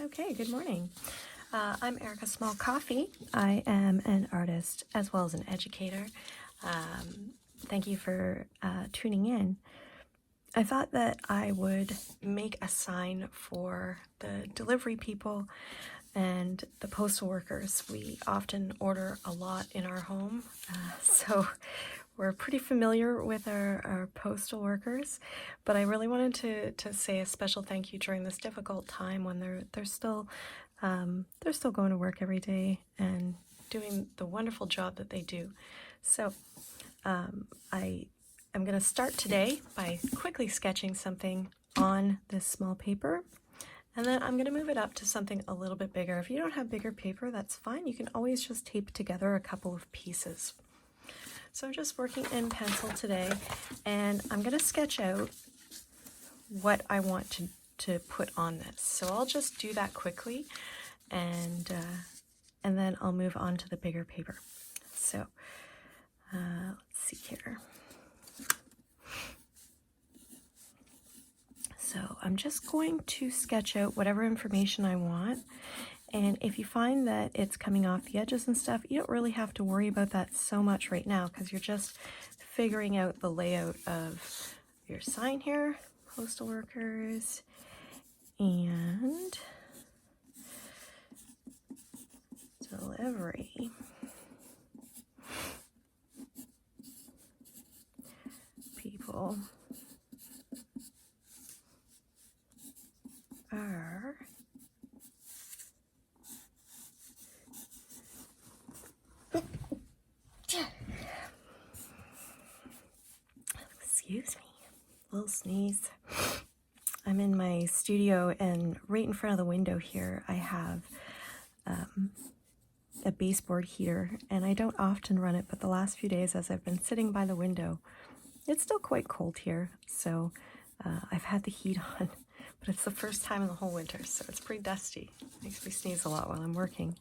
Okay, good morning. I'm Erica Small Coffee. I am an artist as well as an educator. Thank you for tuning in. I thought that I would make a sign for the delivery people and the postal workers. We often order a lot in our home, so we're pretty familiar with our postal workers, but I really wanted to say a special thank you during this difficult time when they're still going to work every day and doing the wonderful job that they do. So I'm going to start today by quickly sketching something on this small paper, and then I'm going to move it up to something a little bit bigger. If you don't have bigger paper, that's fine. You can always just tape together a couple of pieces. So I'm just working in pencil today, and I'm going to sketch out what I want to put on this. So I'll just do that quickly, and then I'll move on to the bigger paper. So let's see here. So I'm just going to sketch out whatever information I want. And if you find that it's coming off the edges and stuff, you don't really have to worry about that so much right now because you're just figuring out the layout of your sign here, postal workers, and delivery. People are excuse me, little sneeze. I'm in my studio, and right in front of the window here I have a baseboard heater, and I don't often run it, but the last few days as I've been sitting by the window, it's still quite cold here, so I've had the heat on, but it's the first time in the whole winter, so it's pretty dusty. Makes me sneeze a lot while I'm working.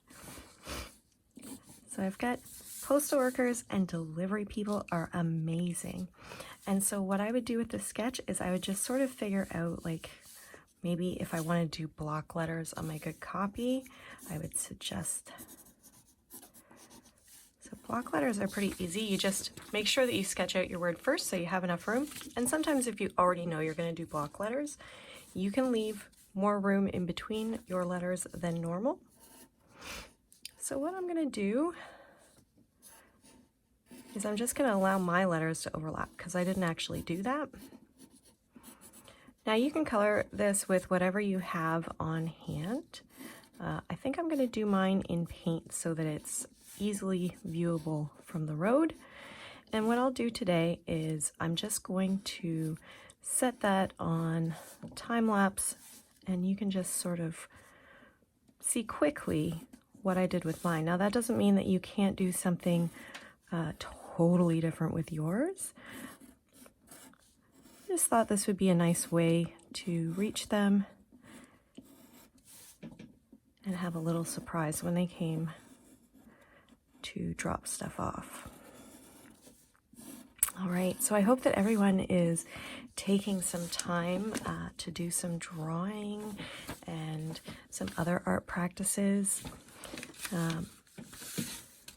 So I've got postal workers and delivery people are amazing. And so what I would do with this sketch is I would just sort of figure out, like, maybe if I want to do block letters on my good copy, I would suggest. So block letters are pretty easy. You just make sure that you sketch out your word first so you have enough room. And sometimes if you already know you're going to do block letters, you can leave more room in between your letters than normal. So what I'm going to do is I'm just going to allow my letters to overlap because I didn't actually do that. Now you can color this with whatever you have on hand. I think I'm going to do mine in paint so that it's easily viewable from the road. And what I'll do today is I'm just going to set that on time lapse, and you can just sort of see quickly what I did with mine. Now that doesn't mean that you can't do something totally different with yours. I just thought this would be a nice way to reach them and have a little surprise when they came to drop stuff off. All right, so I hope that everyone is taking some time to do some drawing and some other art practices.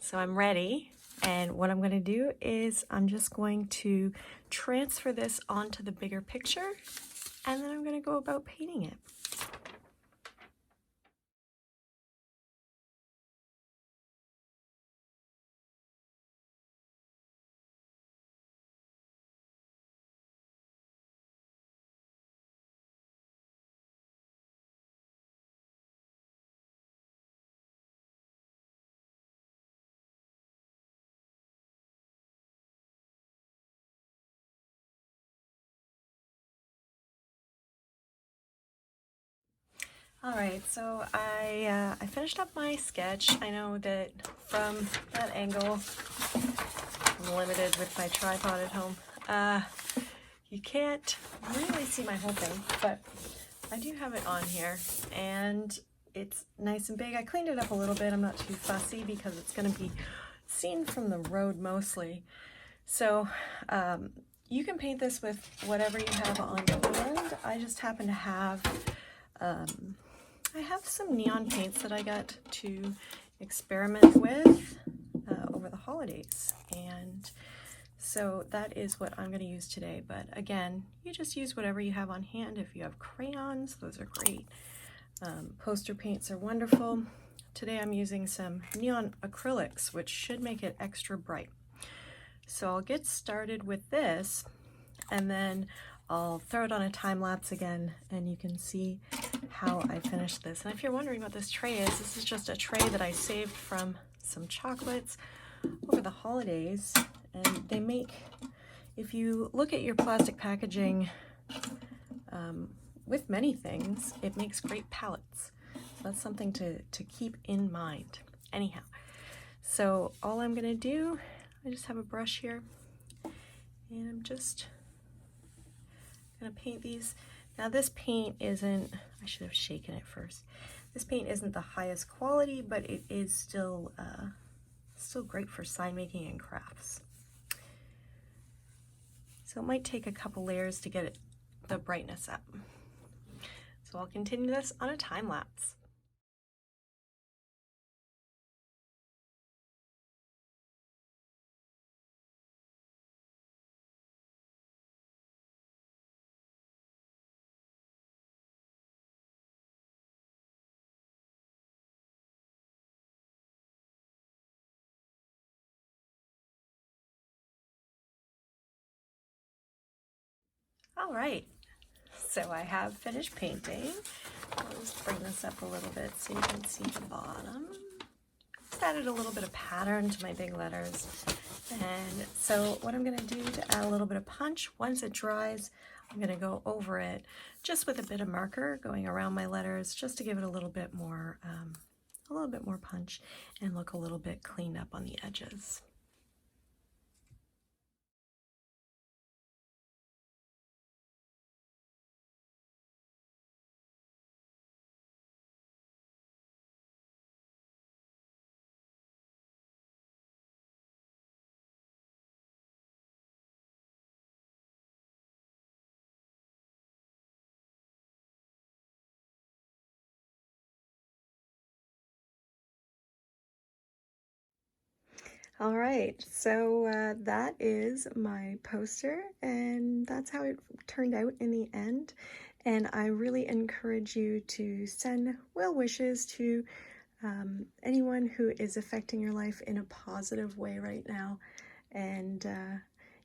So I'm ready. And what I'm going to do is I'm just going to transfer this onto the bigger picture, and then I'm going to go about painting it. All right, so I finished up my sketch. I know that from that angle, I'm limited with my tripod at home. You can't really see my whole thing, but I do have it on here, and it's nice and big. I cleaned it up a little bit. I'm not too fussy because it's going to be seen from the road mostly. So you can paint this with whatever you have on hand. I just happen to have I have some neon paints that I got to experiment with over the holidays, and so that is what I'm going to use today. But again, you just use whatever you have on hand. If you have crayons, those are great. Poster paints are wonderful. Today I'm using some neon acrylics, which should make it extra bright. So I'll get started with this, and then I'll throw it on a time lapse again, and you can see how I finished this. And if you're wondering what this tray is, this is just a tray that I saved from some chocolates over the holidays. And they make, if you look at your plastic packaging with many things, it makes great palettes. So that's something to keep in mind. Anyhow, so all I'm gonna do, I just have a brush here, and I'm just gonna paint these. Now this paint isn't, I should have shaken it first. This paint isn't the highest quality, but it is still great for sign making and crafts. So it might take a couple layers to get the brightness up. So I'll continue this on a time lapse. All right, so I have finished painting. I'll just bring this up a little bit so you can see the bottom. Just added a little bit of pattern to my big letters. And so what I'm gonna do to add a little bit of punch, once it dries, I'm gonna go over it just with a bit of marker going around my letters, just to give it a little bit more punch and look a little bit cleaned up on the edges. All right, so that is my poster, and that's how it turned out in the end. And I really encourage you to send well wishes to anyone who is affecting your life in a positive way right now. And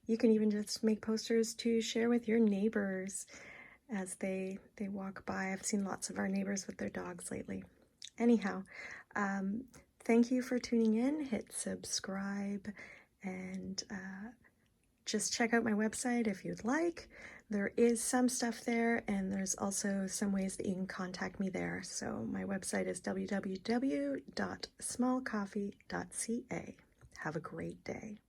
you can even just make posters to share with your neighbors as they walk by. I've seen lots of our neighbors with their dogs lately. Anyhow, thank you for tuning in. Hit subscribe, and just check out my website if you'd like. There is some stuff there, and there's also some ways that you can contact me there. So my website is www.smallcoffee.ca. Have a great day.